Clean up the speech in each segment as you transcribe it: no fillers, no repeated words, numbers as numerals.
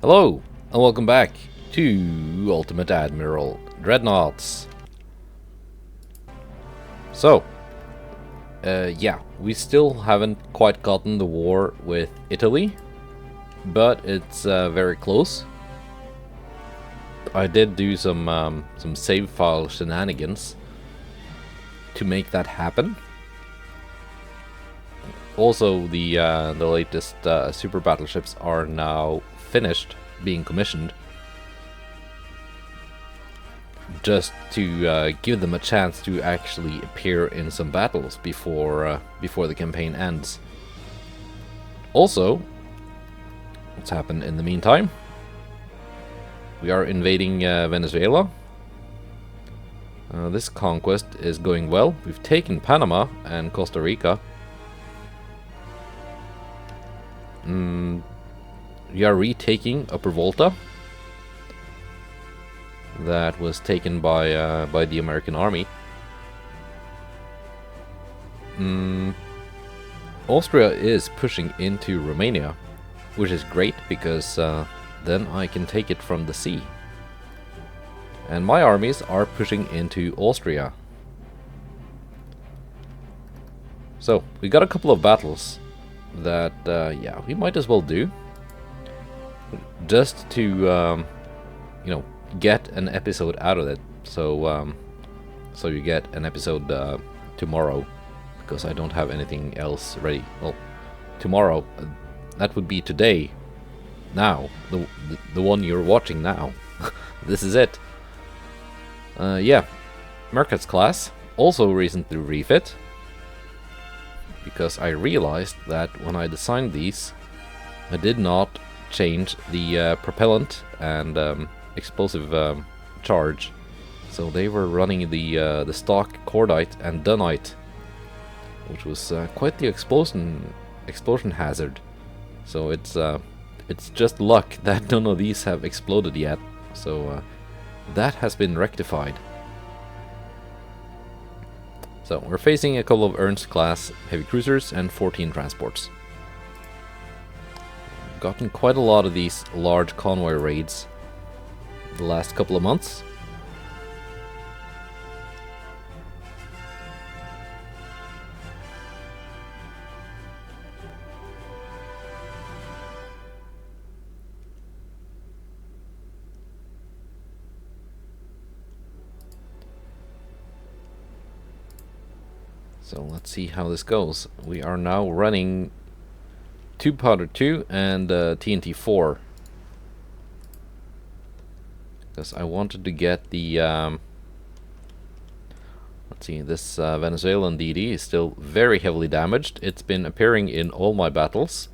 Hello, and welcome back to Ultimate Admiral Dreadnoughts. So, yeah, we still haven't quite gotten the war with Italy, but it's very close. I did do some save file shenanigans to make that happen. Also, the latest super battleships are now finished being commissioned, just to give them a chance to actually appear in some battles before the campaign ends. Also, what's happened in the meantime? We are invading Venezuela. This conquest is going well. We've taken Panama and Costa Rica. We are retaking Upper Volta. That was taken by the American army. Austria is pushing into Romania, which is great because then I can take it from the sea. And my armies are pushing into Austria. So we got a couple of battles that yeah, we might as well do, just to you know, get an episode out of it. So so you get an episode tomorrow, because I don't have anything else ready. Well, tomorrow, that would be today. Now, the one you're watching now. This is it. Yeah, Mercat's class also recently refit, because I realized that when I designed these, I did not change the propellant and explosive charge, so they were running the stock cordite and dunite, which was quite the explosion hazard. So it's just luck that none of these have exploded yet. So that has been rectified. So we're facing a couple of Ernst class heavy cruisers and 14 transports. Gotten quite a lot of these large convoy raids the last couple of months. So let's see how this goes. We are now running 2 Powder 2 and TNT 4. Because I wanted to get the... let's see, this Venezuelan DD is still very heavily damaged. It's been appearing in all my battles,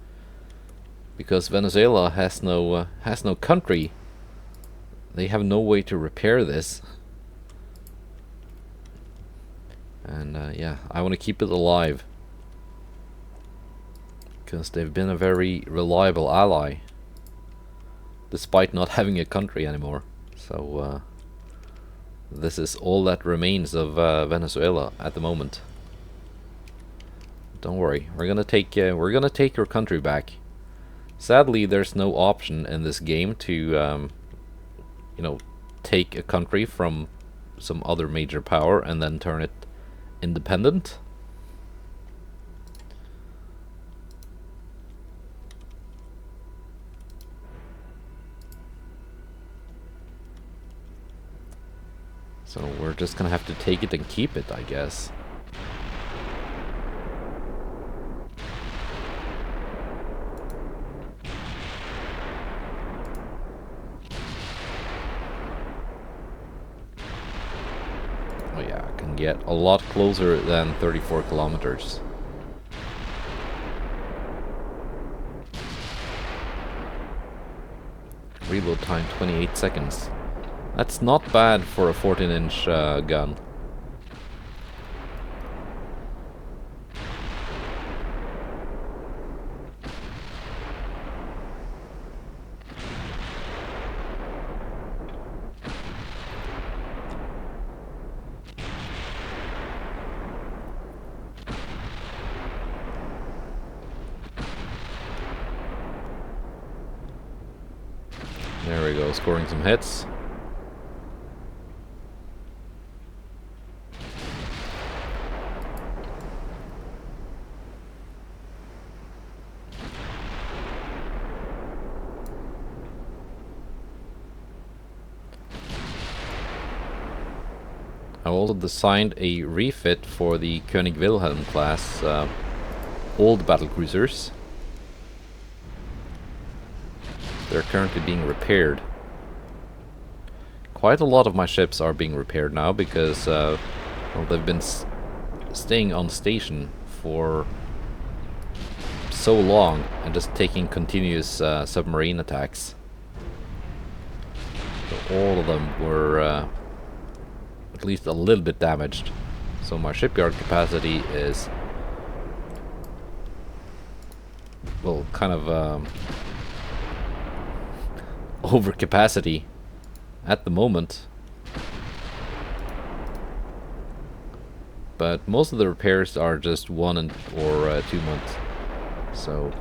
because Venezuela has no country. They have no way to repair this. And yeah, I want to keep it alive, because they've been a very reliable ally, despite not having a country anymore. So this is all that remains of Venezuela at the moment. Don't worry, we're gonna take your country back. Sadly, there's no option in this game to you know, take a country from some other major power and then turn it independent. So we're just gonna have to take it and keep it, I guess. Oh yeah, I can get a lot closer than 34 kilometers. Reload time 28 seconds. That's not bad for a 14-inch gun. There we go, scoring some hits. I also designed a refit for the König Wilhelm class old battlecruisers. They're currently being repaired. Quite a lot of my ships are being repaired now because well, they've been staying on station for so long and just taking continuous submarine attacks. So all of them were at least a little bit damaged. So my shipyard capacity is, well, kind of over capacity at the moment. But most of the repairs are just 1 or 2 months. So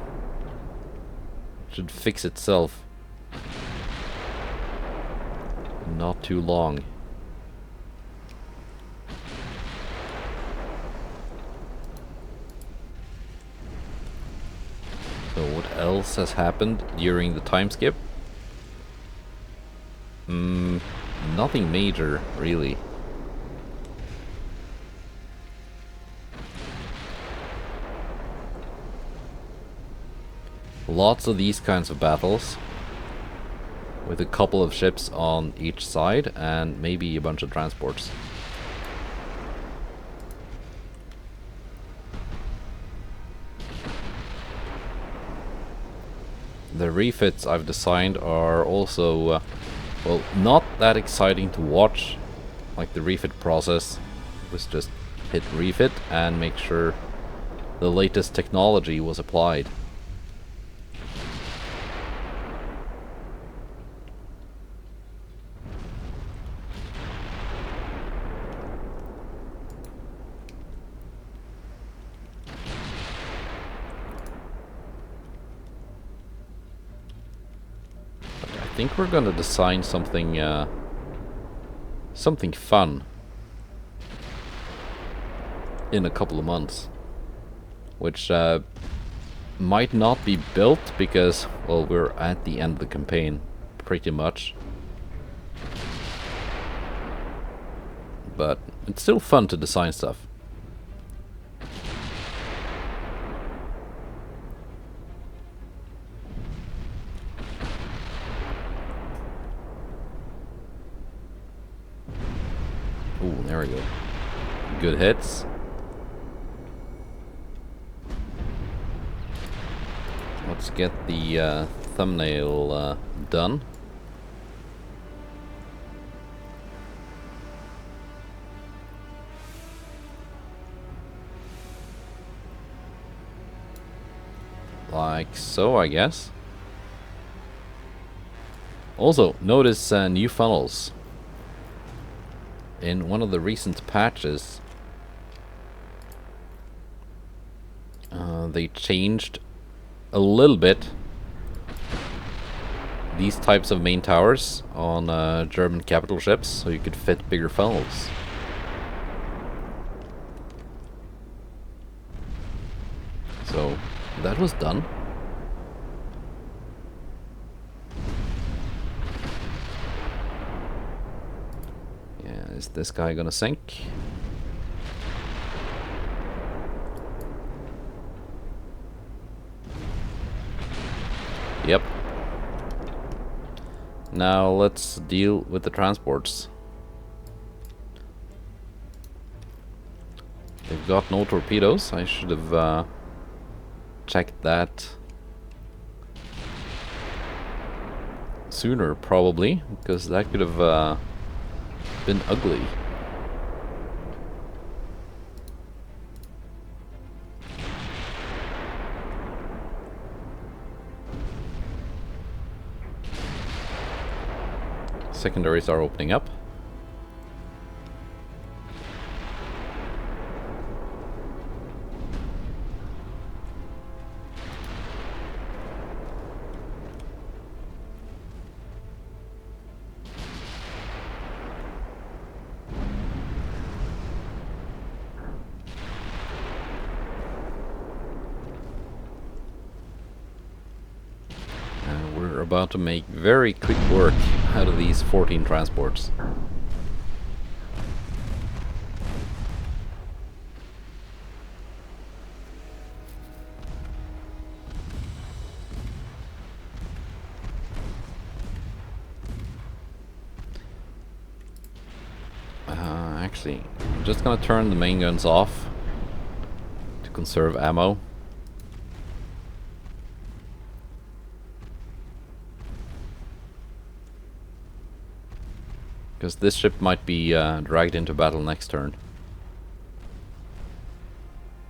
it should fix itself not too long. So what else has happened during the time skip? Nothing major, really. Lots of these kinds of battles, with a couple of ships on each side and maybe a bunch of transports. The refits I've designed are also well, not that exciting to watch. Like the refit process was just hit refit and make sure the latest technology was applied. I think we're gonna design something something fun in a couple of months, which might not be built because, well, we're at the end of the campaign pretty much, but it's still fun to design stuff. Ooh, there we go. Good hits. Let's get the thumbnail done. Like so, I guess. Also, notice new funnels. In one of the recent patches, they changed a little bit these types of main towers on German capital ships, so you could fit bigger funnels. So that was done. Is this guy gonna sink? Yep. Now let's deal with the transports. They've got no torpedoes. I should have checked that sooner, probably, because that could have been ugly. Secondaries are opening up. about to make very quick work out of these 14 transports. Actually, I'm just gonna turn the main guns off to conserve ammo. Because this ship might be dragged into battle next turn.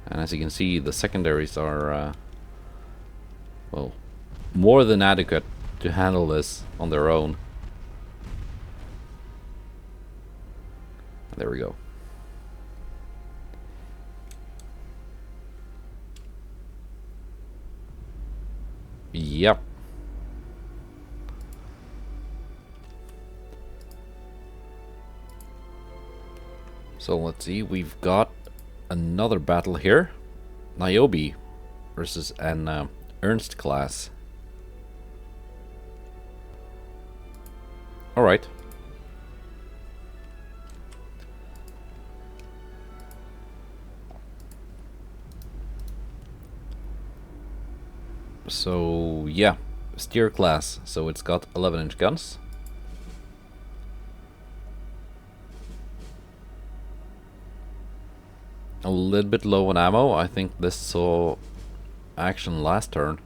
And as you can see, the secondaries are, well, more than adequate to handle this on their own. There we go. Yep. So let's see, we've got another battle here. Niobe versus an Ernst class. Alright. So yeah, steer class, so it's got 11-inch guns. A little bit low on ammo. I think this saw action last turn.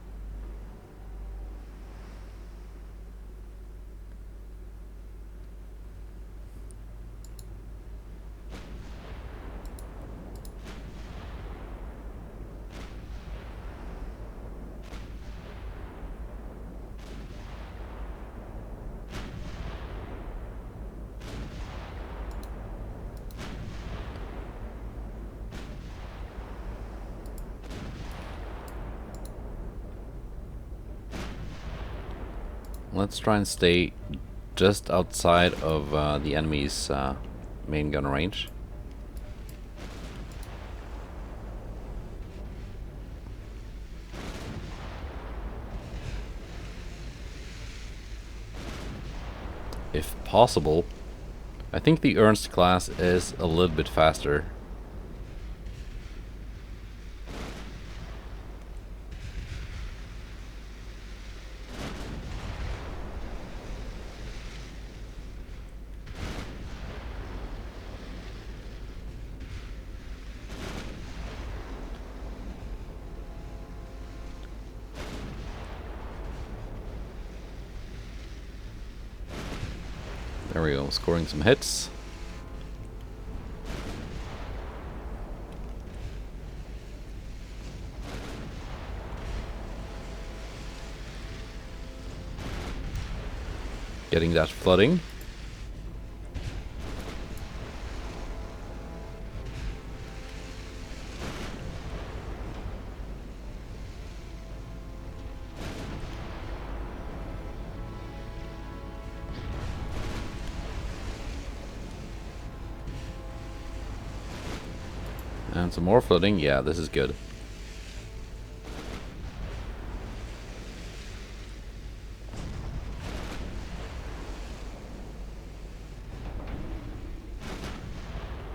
Let's try and stay just outside of the enemy's main gun range. If possible. I think the Ernst class is a little bit faster. There we go, scoring some hits. Getting that flooding. And some more flooding. Yeah, this is good.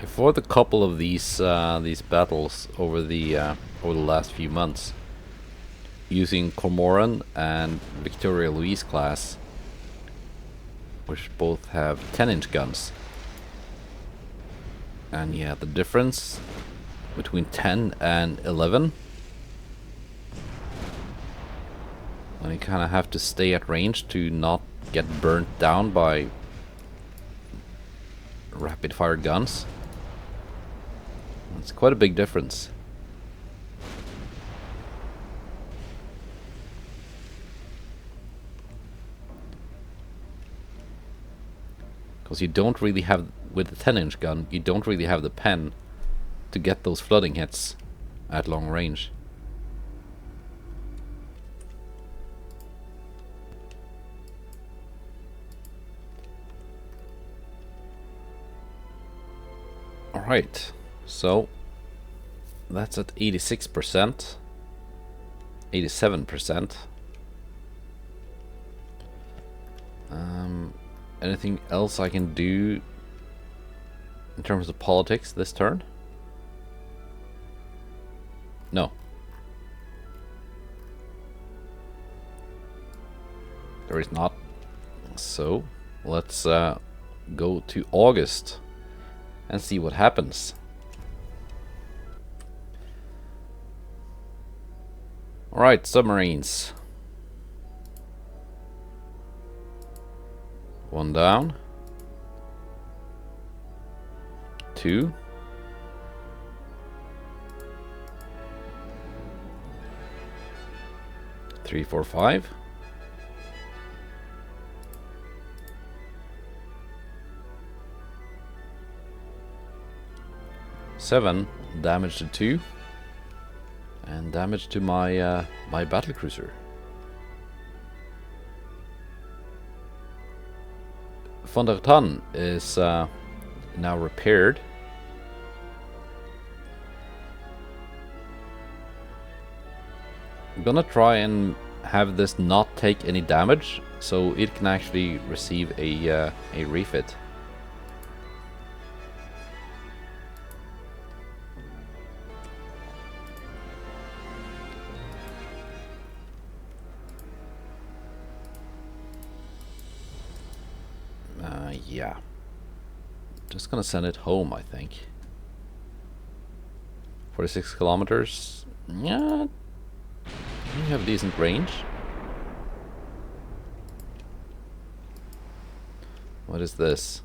I fought a couple of these battles over the last few months using Cormoran and Victoria Louise class, which both have 10-inch guns. And yeah, the difference between 10 and 11, and you kind of have to stay at range to not get burnt down by rapid fire guns. It's quite a big difference. Because you don't really have, with the 10-inch gun, you don't really have the pen to get those flooding hits at long range. Alright, so that's at 86%, 87%. Anything else I can do in terms of politics this turn? No. There is not. So let's go to August and see what happens. Alright, submarines. One down. Two. Three, four, five. Seven. Damage to two. And damage to my my battlecruiser. Van der Tan is now repaired. I'm gonna try and have this not take any damage, so it can actually receive a refit. Yeah. Just gonna send it home, I think. 46 kilometers. Yeah. You have decent range. What is this?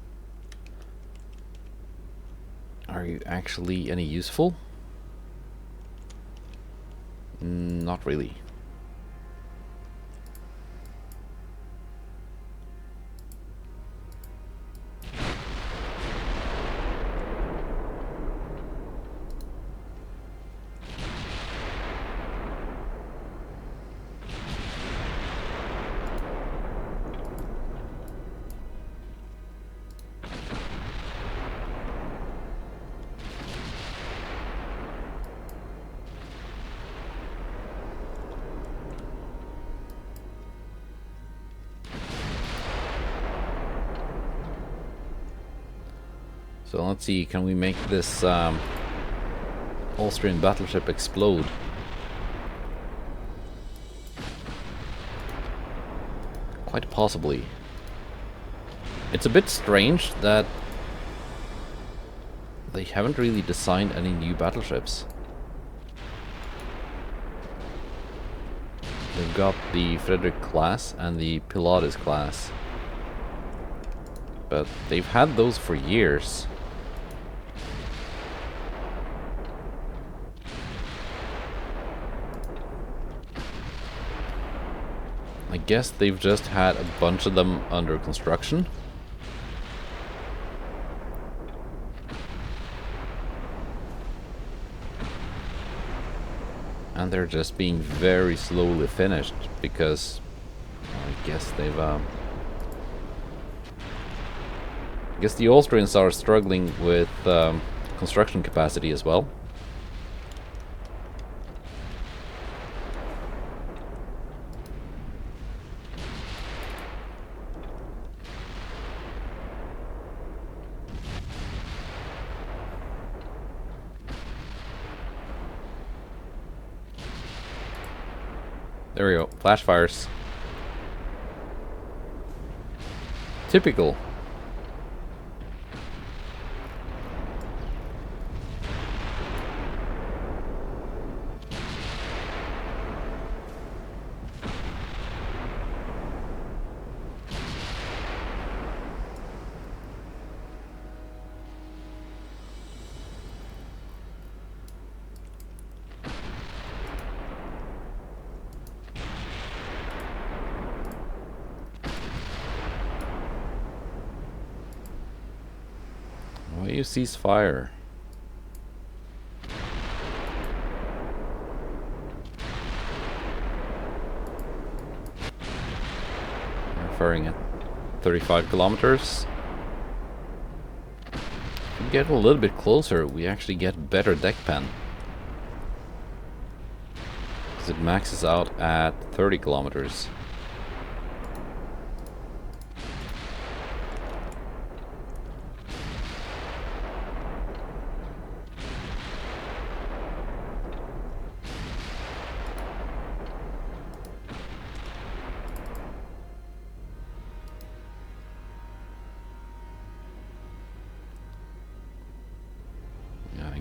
Are you actually any useful? Not really. So let's see, can we make this Austrian battleship explode? Quite possibly. It's a bit strange that they haven't really designed any new battleships. They've got the Frederick class and the Pilatus class. But they've had those for years. I guess they've just had a bunch of them under construction. And they're just being very slowly finished because I guess they've I guess the Austrians are struggling with construction capacity as well. There we go. Flash fires. Typical. Why do you cease fire? We're firing at 35 kilometers. If we get a little bit closer, we actually get better deck pen. Because it maxes out at 30 kilometers.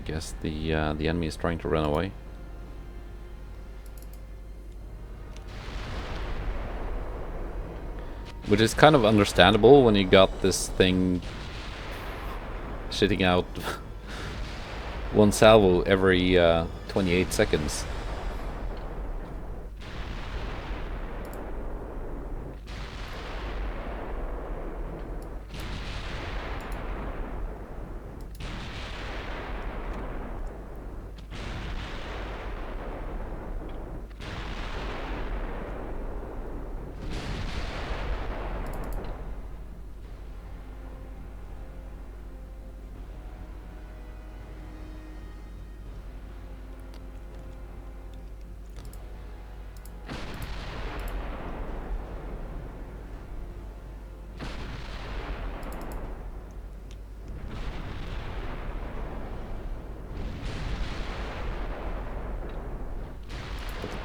guess the enemy is trying to run away. Which is kind of understandable when you got this thing shitting out one salvo every 28 seconds.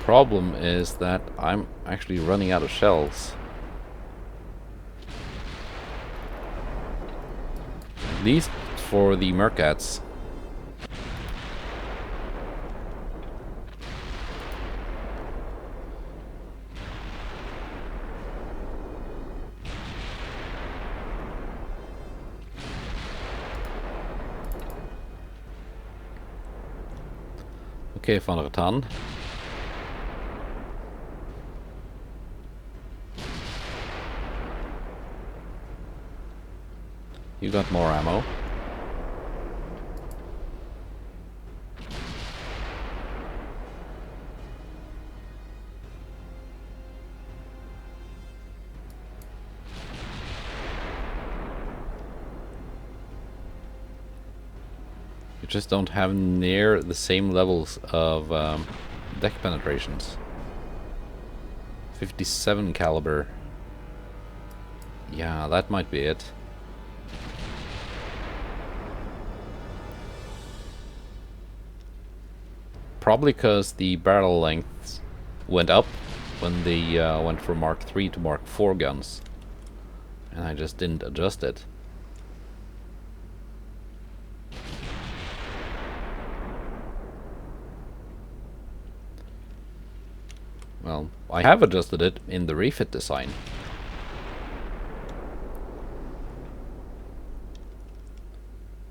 Problem is that I'm actually running out of shells. At least for the Mercats. Okay, van Ratan. You got more ammo. You just don't have near the same levels of deck penetrations. 57 caliber. Yeah, that might be it. Probably because the barrel lengths went up when they went from Mark III to Mark IV guns, and I just didn't adjust it. Well, I have adjusted it in the refit design.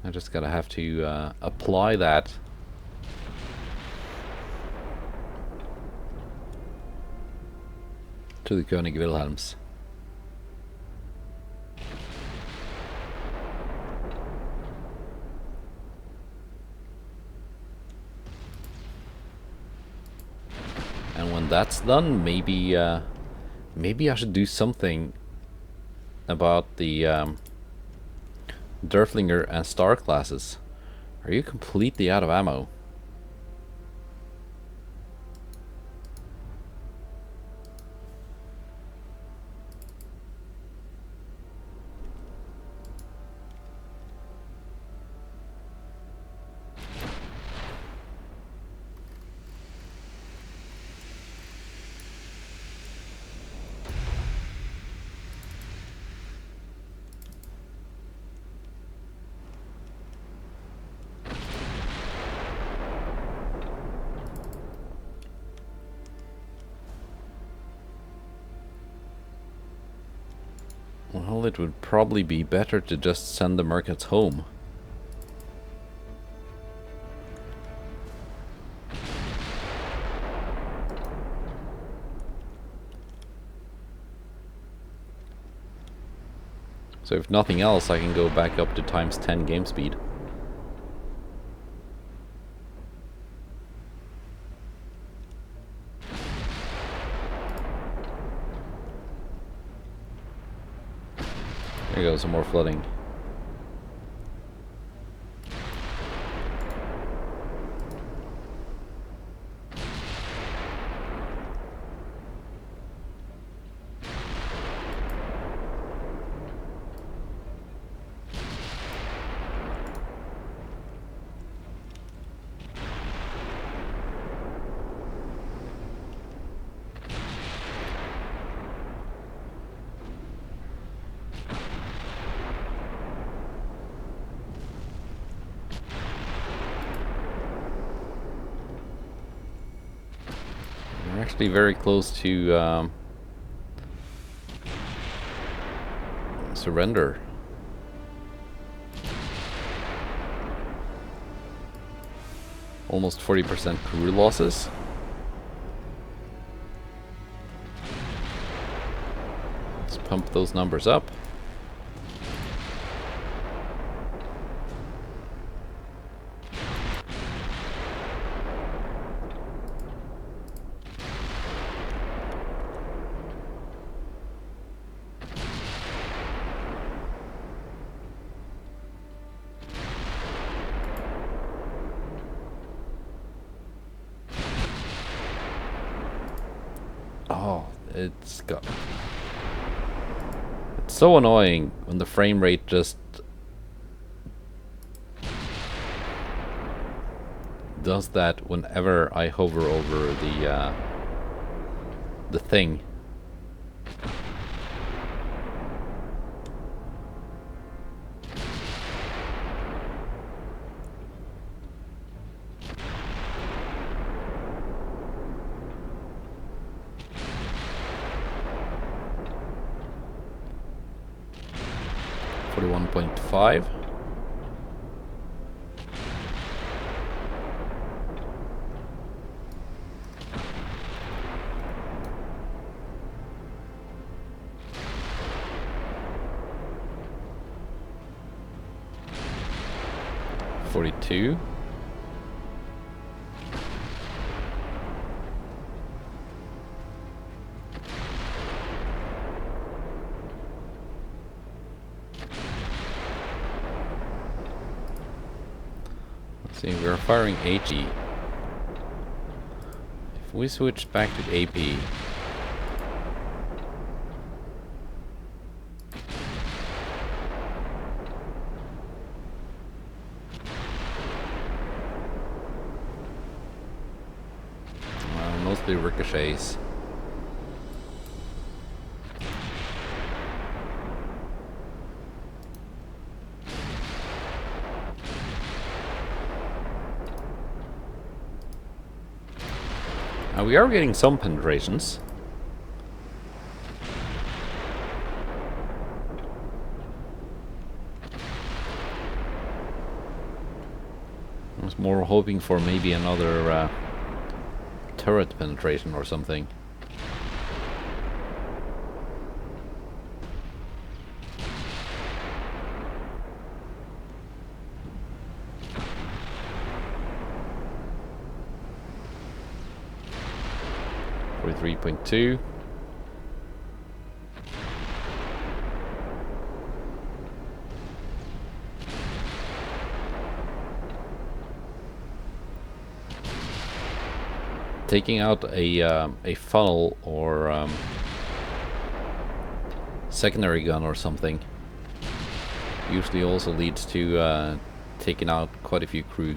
I just gotta have to apply that. To the König Wilhelms. And when that's done, maybe maybe I should do something about the Derfflinger and Star classes. Are you completely out of ammo? Well, it would probably be better to just send the Mercats home. So if nothing else, I can go back up to ×10 game speed. There goes some more flooding. actually very close to surrender. Almost 40% crew losses. Let's pump those numbers up. Oh, it's so annoying when the frame rate just does that whenever I hover over the thing. .5. .42. See, we're firing HE. If we switch back to AP, mostly ricochets. We are getting some penetrations. I was more hoping for maybe another turret penetration or something. .2. Taking out a funnel or secondary gun or something usually also leads to taking out quite a few crew.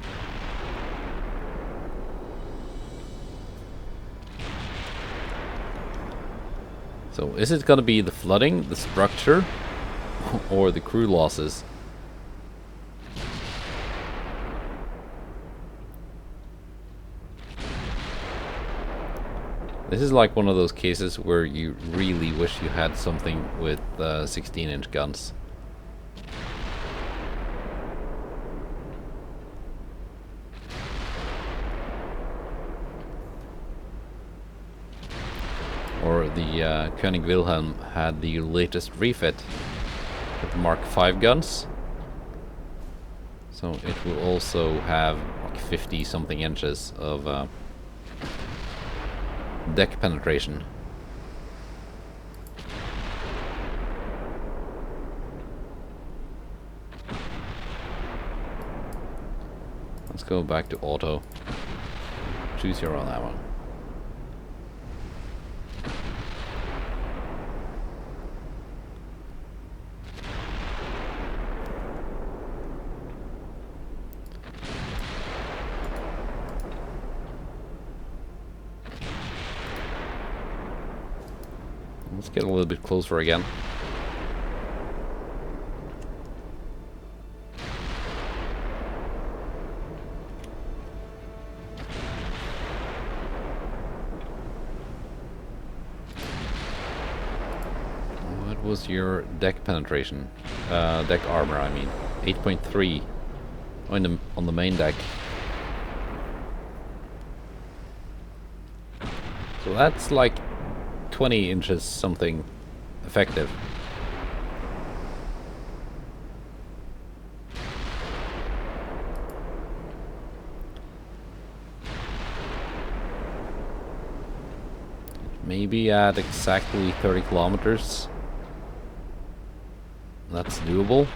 So is it gonna be the flooding, the structure, or the crew losses? This is like one of those cases where you really wish you had something with 16-inch guns. Or the König Wilhelm had the latest refit with the Mark V guns. So it will also have like 50 something inches of deck penetration. Let's go back to auto. Choose your own ammo. Let's get a little bit closer again. What was your deck penetration? Deck armor, I mean. 8.3 on the main deck. So that's like 20 inches something effective. Maybe at exactly 30 kilometers. That's doable.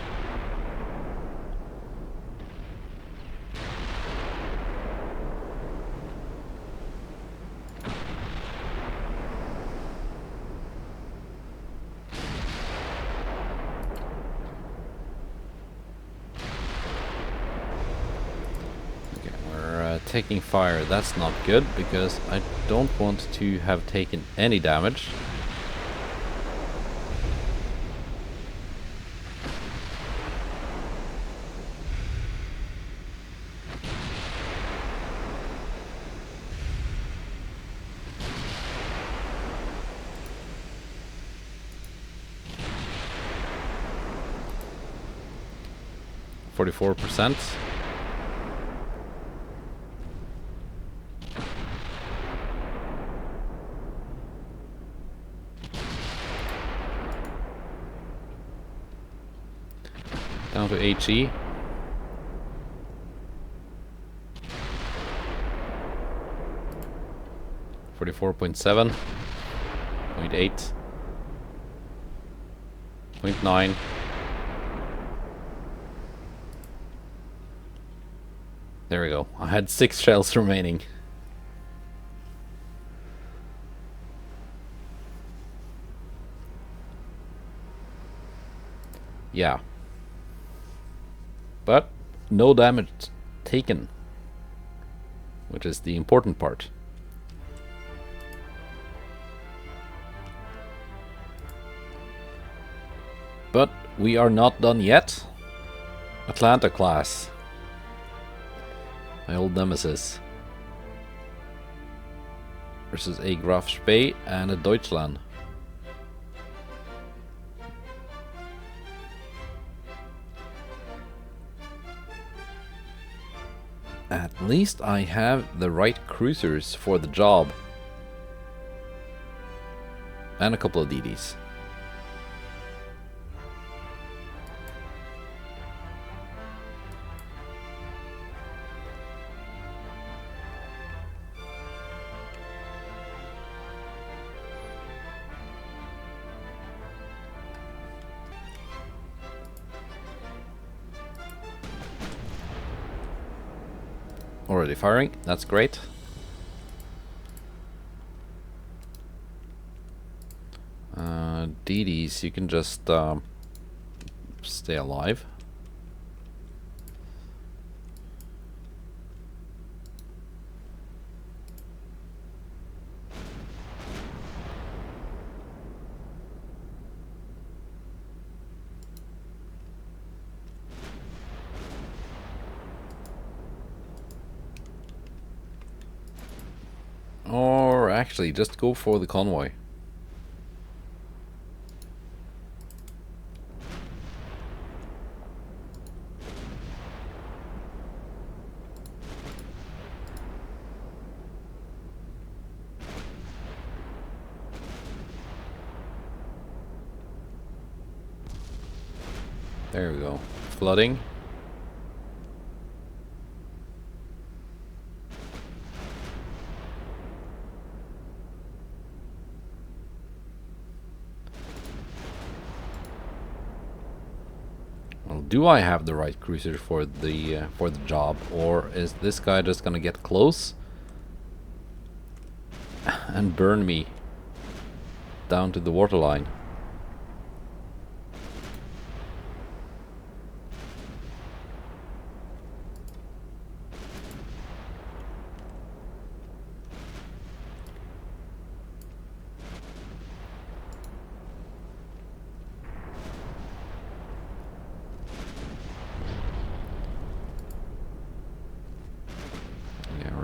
Taking fire, that's not good, because I don't want to have taken any damage. %. Down to HE. .7, 0.8, 0.9. There we go. I had 6 shells remaining. Yeah. But no damage taken, which is the important part. But we are not done yet. Atlanta class. My old nemesis. Versus a Graf Spee and a Deutschland. At least I have the right cruisers for the job. And a couple of DDs. Already firing, that's great. DDs, you can just stay alive. Or actually, just go for the convoy. There we go. Flooding. Well, do I have the right cruiser for the job, or is this guy just gonna get close and burn me down to the waterline?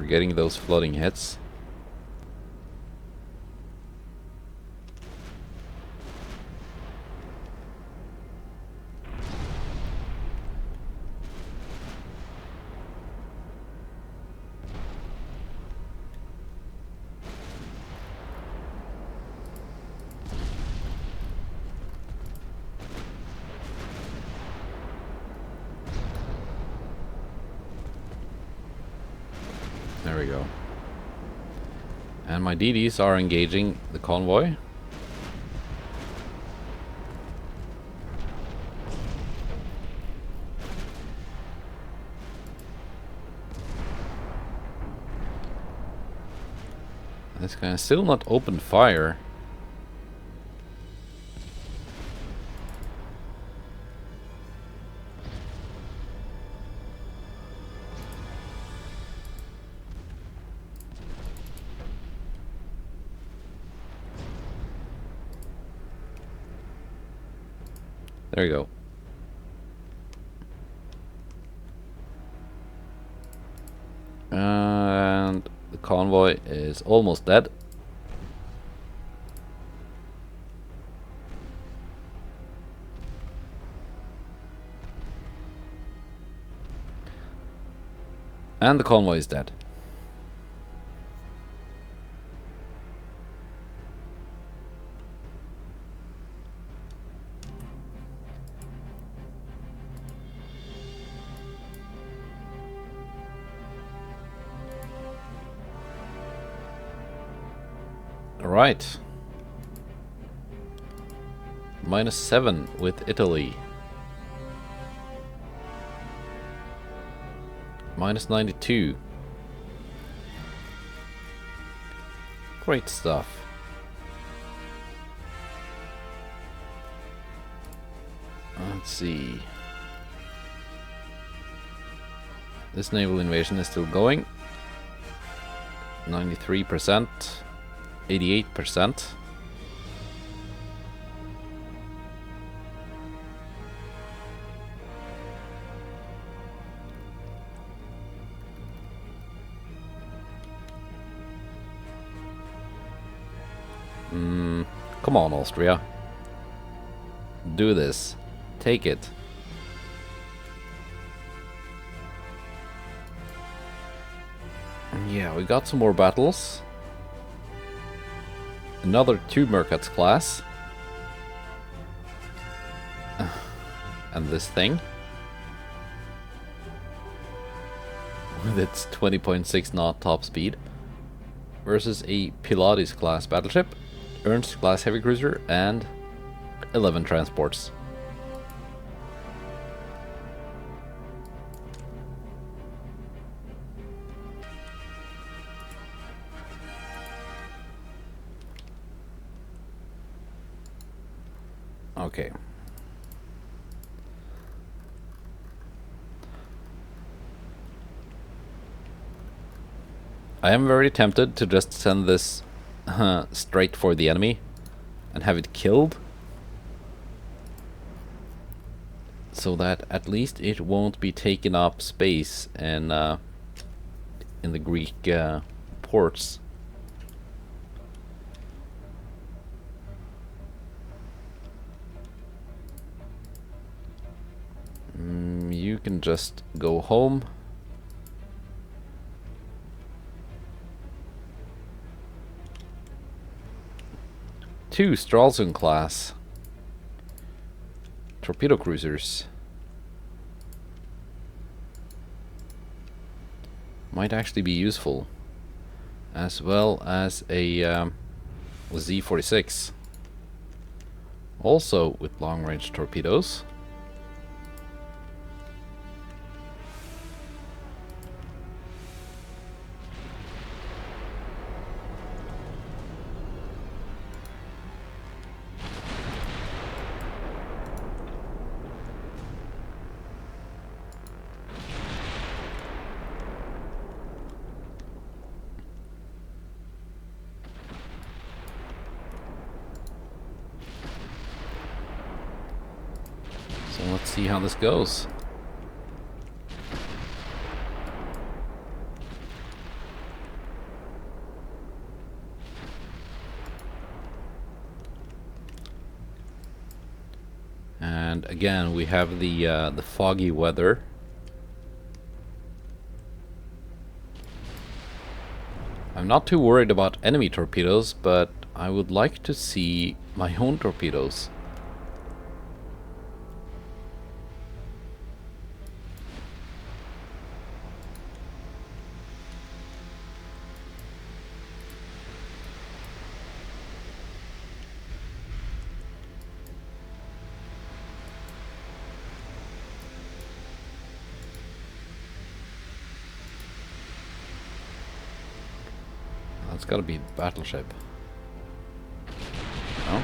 Getting those flooding hits. we go. And my DDs are engaging the convoy. This guy is still not opened fire. There you go. And the convoy is almost dead. And the convoy is dead. Alright. -7 with Italy. -92. Great stuff. Let's see. This naval invasion is still going. 93%. 88%. Come on, Austria. Do this. Take it. Yeah, we got some more battles. Another 2 Mercats class. And this thing. With its 20.6 knot top speed. Versus a Pilates class battleship, Ernst class heavy cruiser, and 11 transports. Okay. I am very tempted to just send this straight for the enemy and have it killed, so that at least it won't be taking up space in the Greek ports. You can just go home. Two Stralsund class torpedo cruisers might actually be useful, as well as a Z-46, also with long-range torpedoes. So let's see how this goes. And again, we have the foggy weather. I'm not too worried about enemy torpedoes, but I would like to see my own torpedoes. It's gotta be the battleship. No?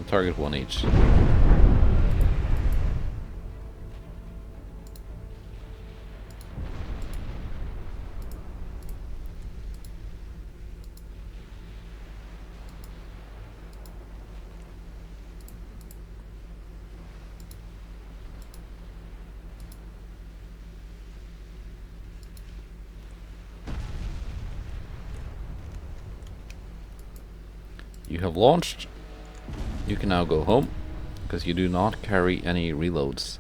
Target one each. You have launched. You can now go home, because you do not carry any reloads.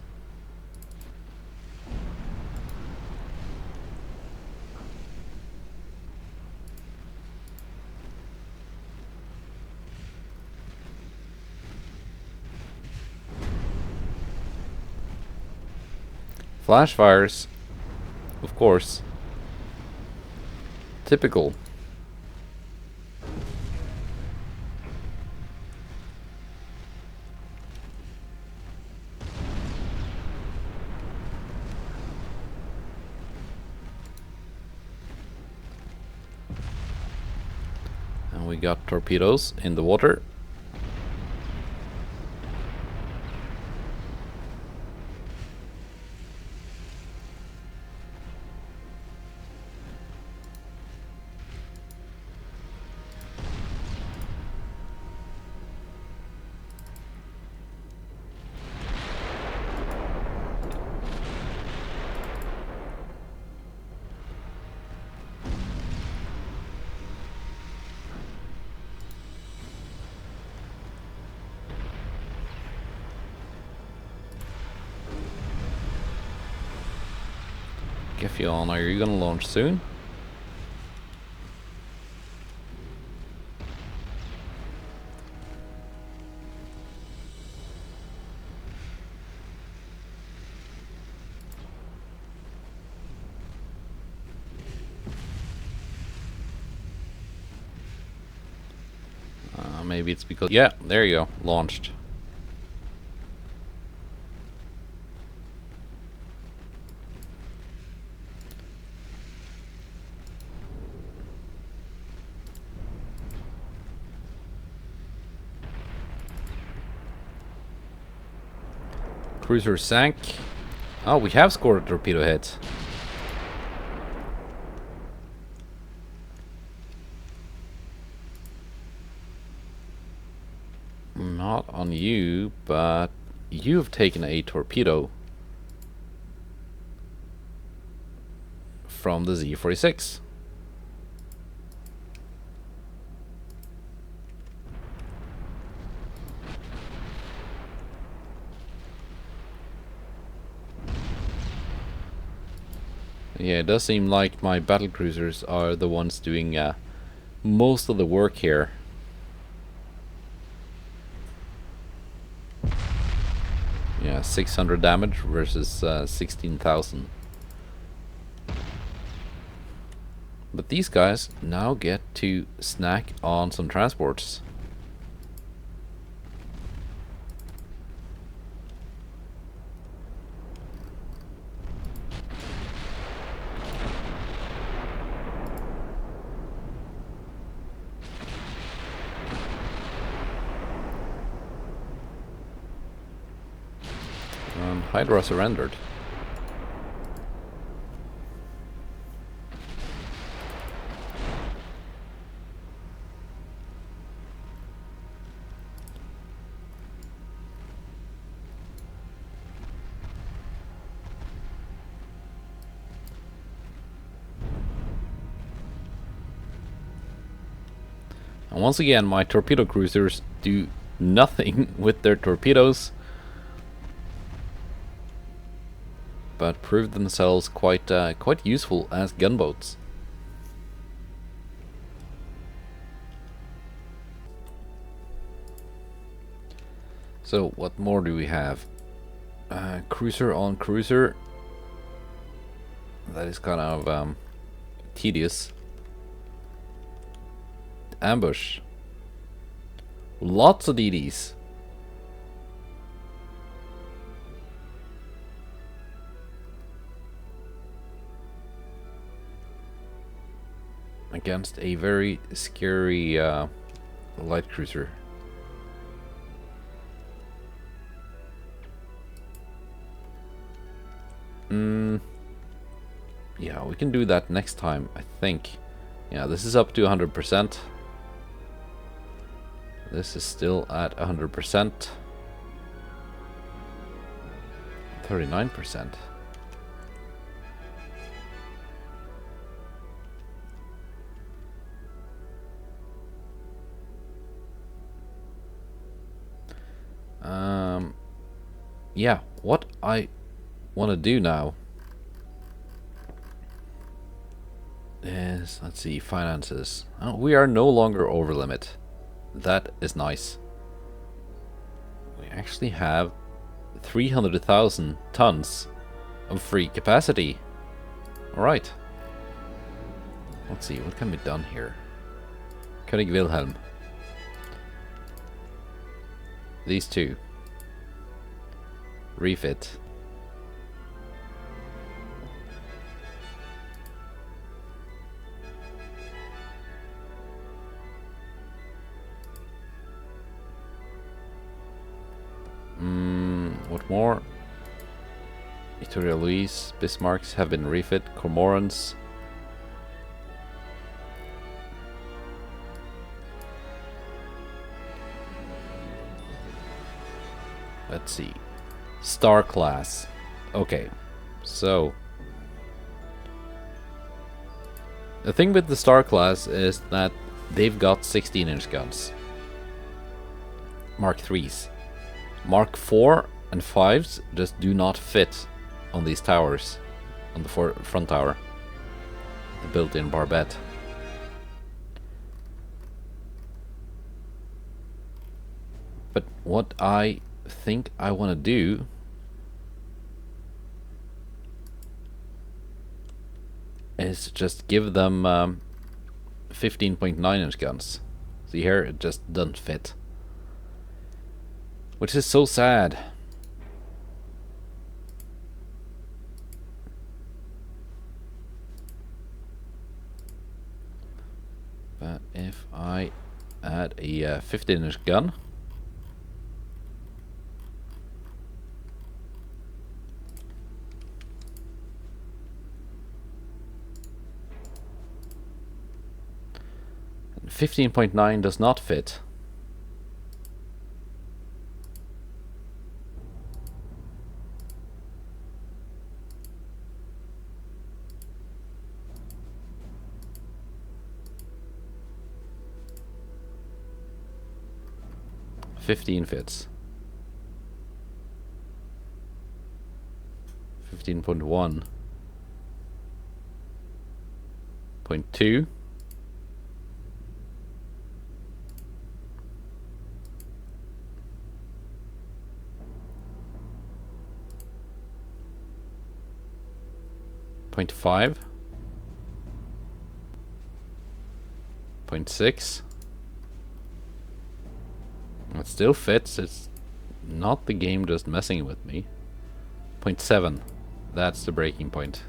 Flash fires, of course. Typical. And we got torpedoes in the water. Geffion, are you gonna launch soon? Maybe it's because... Yeah, there you go. Launched. Cruiser sank. Oh, we have scored a torpedo hit. Not on you, but you've taken a torpedo from the Z-46. Yeah, it does seem like my battlecruisers are the ones doing most of the work here. Yeah, 600 damage versus 16,000. But these guys now get to snack on some transports. Hydra surrendered. And once again, my torpedo cruisers do nothing with their torpedoes, but proved themselves quite useful as gunboats. So what more do we have? Cruiser on cruiser. That is kind of tedious. Ambush. Lots of DDs. against a very scary light cruiser. Yeah, we can do that next time, I think. Yeah, this is up to 100%. This is still at 100%. 39%. Yeah, what I want to do now is, let's see, finances. Oh, we are no longer over limit. That is nice. We actually have 300,000 tons of free capacity. Alright. Let's see, what can be done here? König Wilhelm. These two. Refit. What more? Victoria Louise, Bismarcks have been refit. Cormorants. Let's see. Star class. Okay, so the thing with the Star class is that they've got 16-inch guns. Mark 3s. Mark 4 and 5s just do not fit on these towers, on the front tower, the built-in barbette. But what I think I want to do is just give them 15.9-inch guns. See here, it just doesn't fit, which is so sad. But if I add a 15-inch gun, and 15.9 does not fit. Fifteen fits. 15.1. 0.2. Point 5. 0.6. It still fits. It's not the game just messing with me. 0.7. That's the breaking point.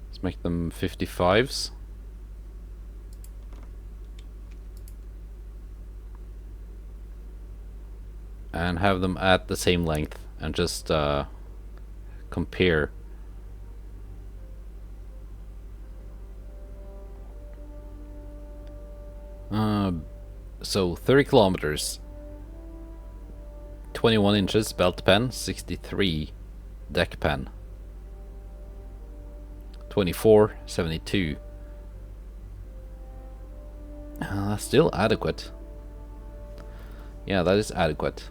Let's make them 55s. And have them at the same length and just compare. So 30 kilometers, 21 inches belt pen, 63 deck pen, 24, 72. That's still adequate. Yeah, that is adequate.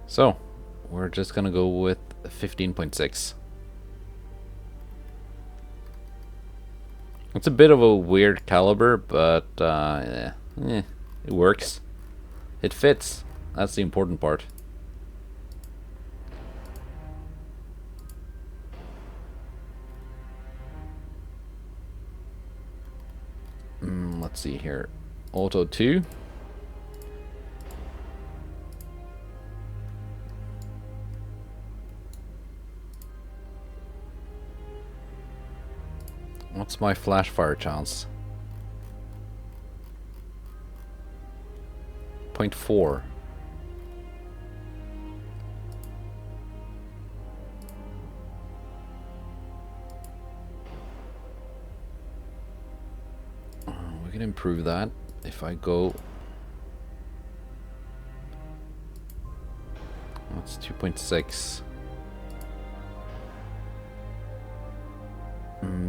So, we're just gonna go with 15.6. It's a bit of a weird caliber, but it works. It fits. That's the important part. Let's see here. Auto 2. What's my flash fire chance? 0.4. We can improve that if I go. That's 2.6.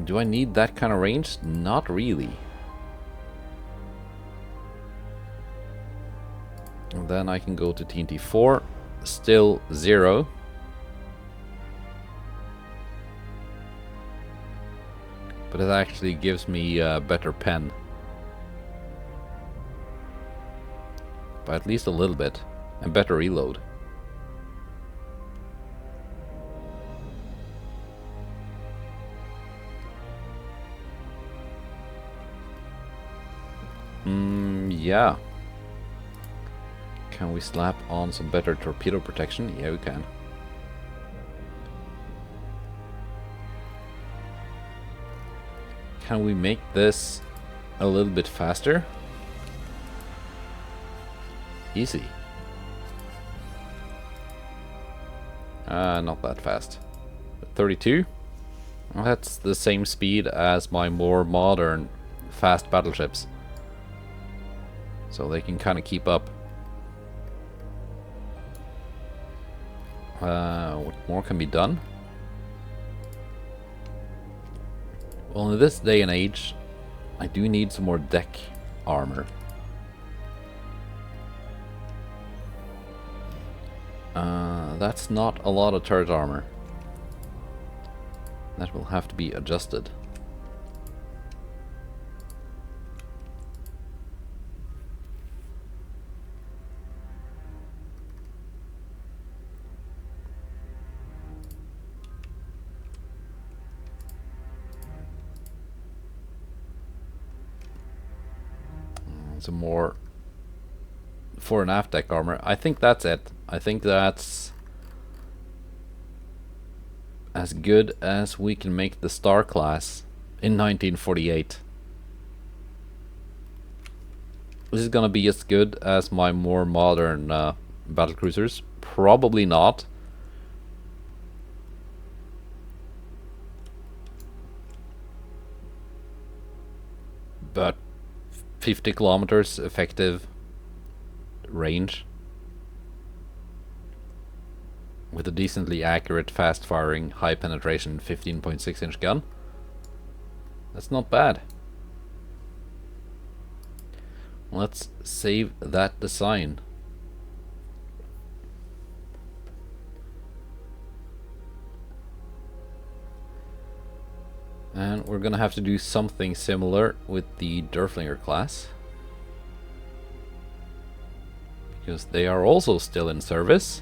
Do I need that kind of range? Not really. And then I can go to TNT 4, still 0. But it actually gives me a better pen. By at least a little bit. And better reload. Yeah. Can we slap on some better torpedo protection? Yeah, we can. Can we make this a little bit faster? Easy. Not that fast. 32? Well, that's the same speed as my more modern fast battleships. So they can kind of keep up. What more can be done? Well, in this day and age, I do need some more deck armor. That's not a lot of turret armor. That will have to be adjusted. Some more fore and aft deck armor. I think that's it. I think that's as good as we can make the Star class in 1948. This is gonna be as good as my more modern battlecruisers. Probably not. But 50 kilometers effective range with a decently accurate, fast firing, high penetration 15.6 inch gun. That's not bad. Let's save that design. And we're gonna have to do something similar with the Derfflinger class, because they are also still in service.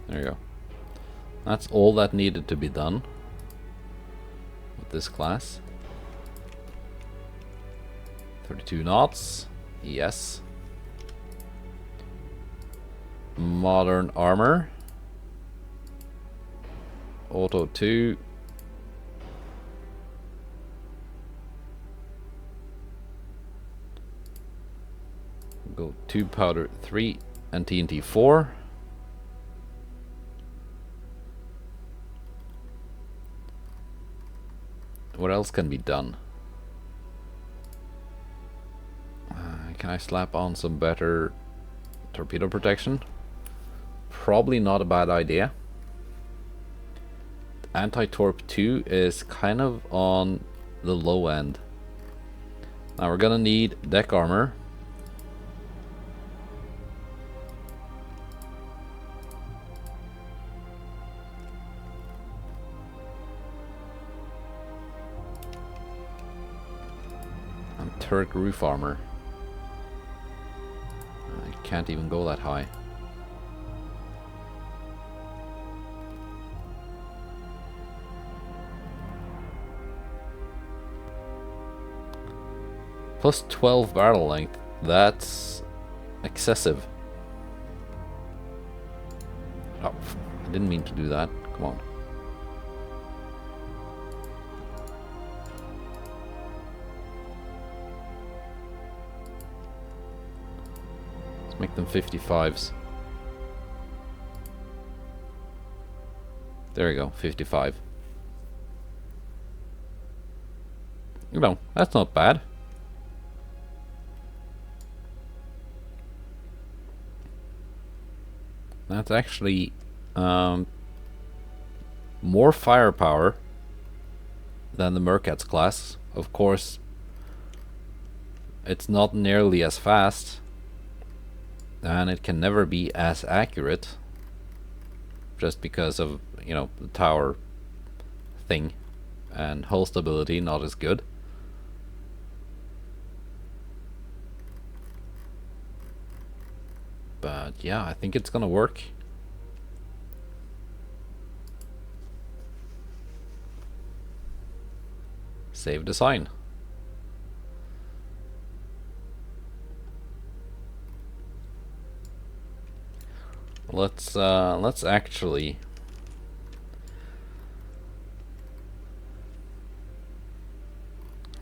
There you go. That's all that needed to be done with this class. 32 knots, yes. Modern armor. Auto 2. Go tube powder 3 and TNT 4. What else can be done? Can I slap on some better torpedo protection? Probably not a bad idea. Anti-torp 2 is kind of on the low end. Now we're gonna need deck armor. And turret roof armor. I can't even go that high. Plus 12 barrel length. That's excessive. Oh, I didn't mean to do that. Come on. Let's make them 55s. There we go, 55. You know, that's not bad. That's actually more firepower than the Mercats class. Of course, it's not nearly as fast, and it can never be as accurate, just because of, you know, the tower thing, and hull stability not as good. But yeah, I think it's gonna work. Save design. Let's actually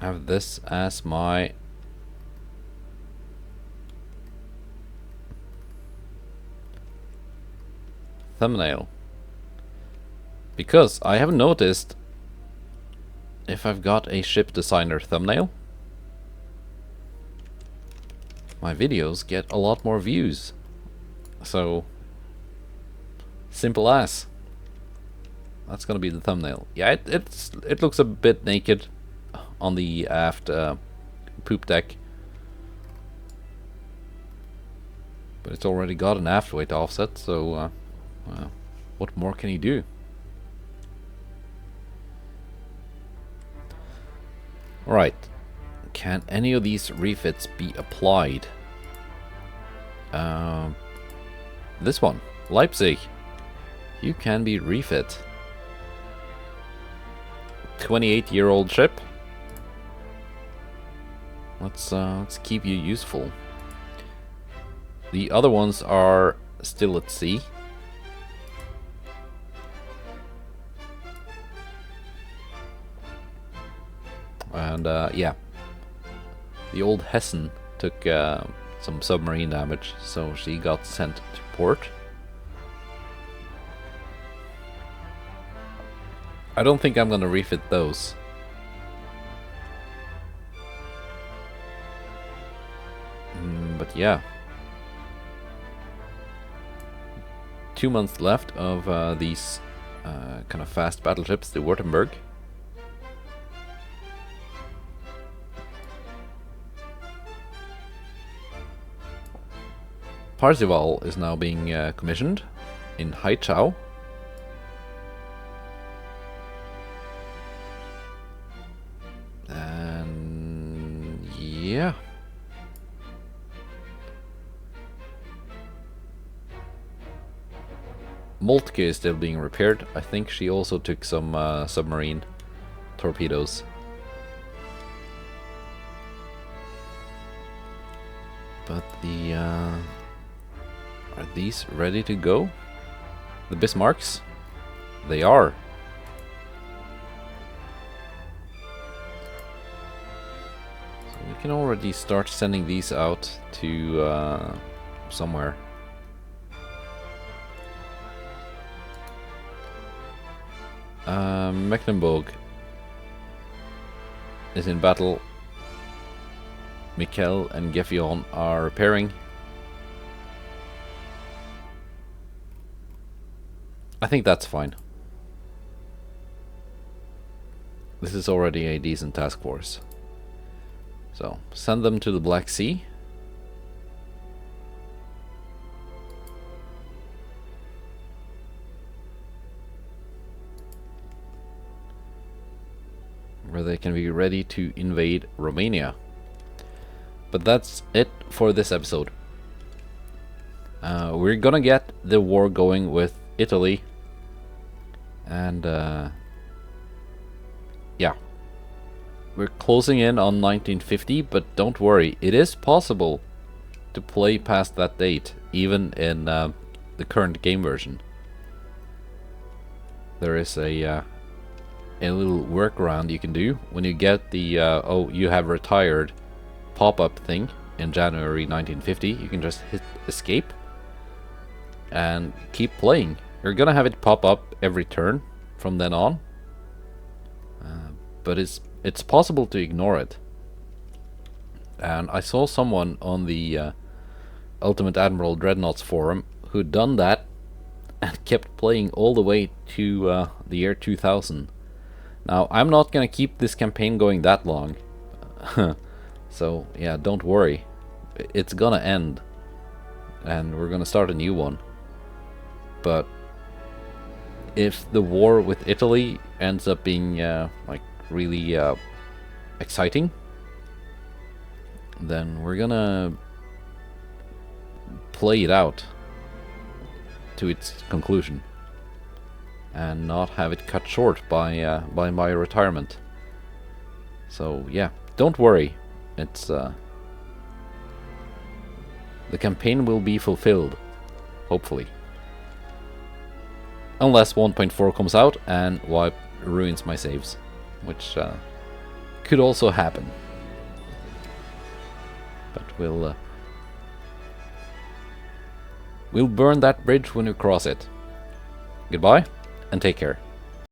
have this as my thumbnail, because I have noticed if I've got a ship designer thumbnail, my videos get a lot more views. So simple as. That's gonna be the thumbnail. Yeah, it looks a bit naked on the aft poop deck, but it's already got an aft weight offset, so what more can you do? Alright, can any of these refits be applied? This one, Leipzig, you can be refit. 28-year-old ship. Let's keep you useful. The other ones are still at sea. And yeah, the old Hessen took some submarine damage, so she got sent to port. I don't think I'm gonna refit those. But yeah, 2 months left of these kind of fast battleships, the Württemberg. Parzival is now being commissioned in Haichao. And yeah. Moltke is still being repaired. I think she also took some submarine torpedoes. But the are these ready to go? The Bismarcks? They are. So we can already start sending these out to somewhere. Mecklenburg is in battle. Mikkel and Geffion are repairing. I think that's fine. This is already a decent task force. So send them to the Black Sea. Where they can be ready to invade Romania. But that's it for this episode. We're gonna get the war going with Italy. And yeah. We're closing in on 1950, but don't worry, it is possible to play past that date, even in the current game version. There is a little workaround you can do when you get the oh, you have retired pop-up thing in January 1950. You can just hit escape and keep playing. You're gonna have it pop up every turn from then on, but it's possible to ignore it. And I saw someone on the Ultimate Admiral Dreadnoughts forum who'd done that and kept playing all the way to the year 2000. Now, I'm not gonna keep this campaign going that long. So, yeah, don't worry. It's gonna end. And we're gonna start a new one. But if the war with Italy ends up being, like, really exciting, then we're gonna play it out to its conclusion. And not have it cut short by my retirement. So yeah, don't worry. It's the campaign will be fulfilled, hopefully. Unless 1.4 comes out and ruins my saves, which could also happen. But we'll burn that bridge when we cross it. Goodbye. And take care.